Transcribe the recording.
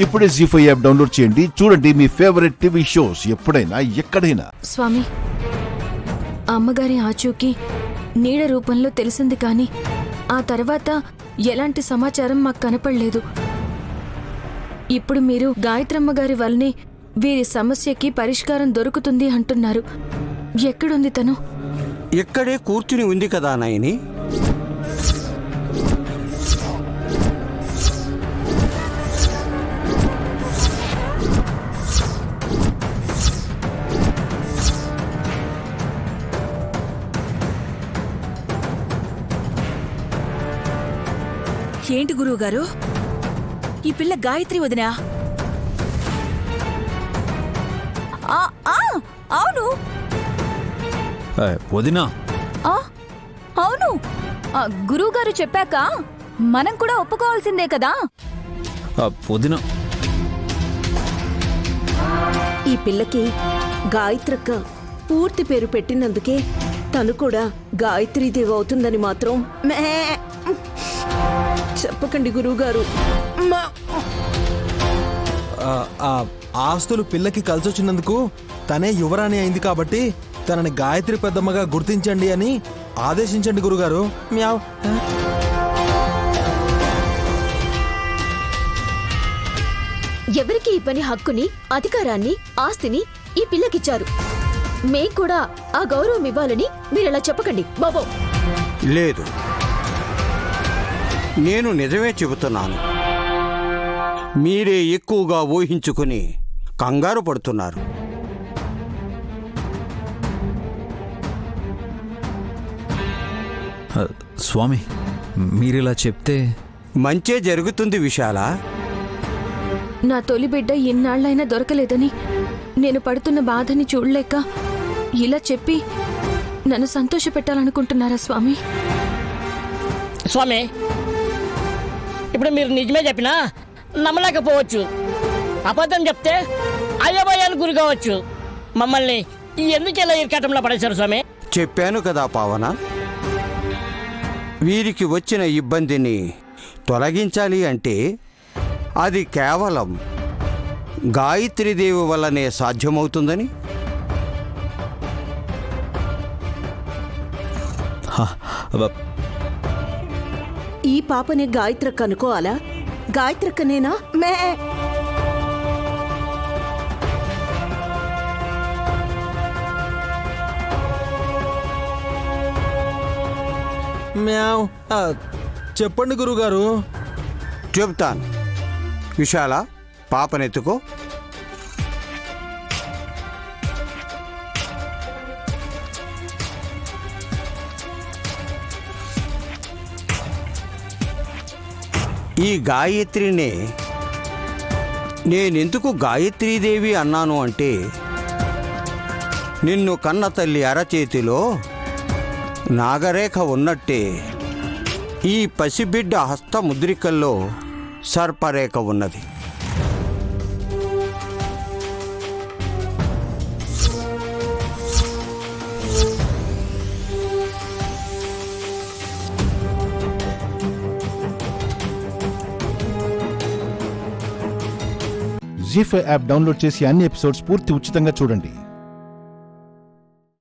ఇప్పుడే జీ5 app download చేయండి. చూడండి మీ ఫేవరెట్ టీవీ షోస్ ఎప్పుడైనా ఎక్కడైనా. స్వామి, అమ్మగారి ఆచూకీ నీడ రూపంలో తెలిసింది, కానీ ఆ తర్వాత ఎలాంటి సమాచారం మాకు కనపడలేదు. ఇప్పుడు మీరు గాయత్రమ్మ గారి వల్లనే వీరి సమస్యకి పరిష్కారం దొరుకుతుంది అంటున్నారు. ఎక్కడుంది తను? ఇక్కడే కూర్చుని ఉంది కదా నాయని. ఏంటి గురువుగారు, ఈ పిల్ల గాయత్రి వదినా? అవును వదినా, అవును, గురువుగారు చెప్పాక మనం కూడా ఒప్పుకోవాల్సిందే కదా. వదినా, ఈ పిల్లకి గాయత్రక్క పూర్తి పేరు పెట్టినందుకే తను కూడా గాయత్రీదేవి అవుతుందని మాత్రం చెప్పకండి గురువుగారు. ఆస్తులు పిల్లకి కలిసొచ్చినందుకు తనే యువరాణి అయింది కాబట్టి తనని గాయత్రి పెద్దమ్మగా గుర్తించండి అని ఆదేశించండి గురుగారు. మ్యావ్. ఎవరికి ఈ పని హక్కుని, అధికారాన్ని, ఆస్తిని ఈ పిల్లకిచ్చారు? మేం కూడా ఆ గౌరవం ఇవ్వాలని మీరలా చెప్పకండి బాబో. లేదు, నేను నిజమే చెబుతున్నాను. మీరే ఎక్కువగా ఊహించుకుని కంగారు పడుతున్నారు. స్వామి, మీరిలా చెప్తే మంచే జరుగుతుంది విశాల. నా తొలి బిడ్డ ఎన్నాళ్లైనా దొరకలేదని నేను పడుతున్న బాధని చూడలేక ఇలా చెప్పి నన్ను సంతోషపెట్టాలనుకుంటున్నారా స్వామి? స్వామి, ఇప్పుడు మీరు నిజమే చెప్పినా నమ్మలేకపోవచ్చు. అబద్ధం చెప్తే అయ్యబోయాలు గురి కావచ్చు. మమ్మల్ని ఎందుకు ఇలా ఇరకాటంలో పడేశారు స్వామి? చెప్పాను కదా పావన, వీరికి వచ్చిన ఇబ్బందిని తొలగించాలి అంటే అది కేవలం గాయత్రీదేవి వల్లనే సాధ్యమవుతుందని. ఈ పాపని గాయత్రక్క అనుకోవాలా? గాయత్రక్కనేనా? మ్యావ్. చెప్పండి గురుగారు. చెప్తాను. విశాల, పాపనెత్తుకో. ఈ గాయత్రినే నేనెందుకు గాయత్రీదేవి అన్నాను అంటే, నిన్ను కన్న తల్లి అరచేతిలో నాగరేఖ ఉన్నట్టే ఈ పసిబిడ్డ హస్తముద్రికల్లో సర్పరేఖ ఉన్నది. జీ5 యాప్ డౌన్లోడ్ చేసి అన్ని ఎపిసోడ్స్ పూర్తి ఉచితంగా చూడండి.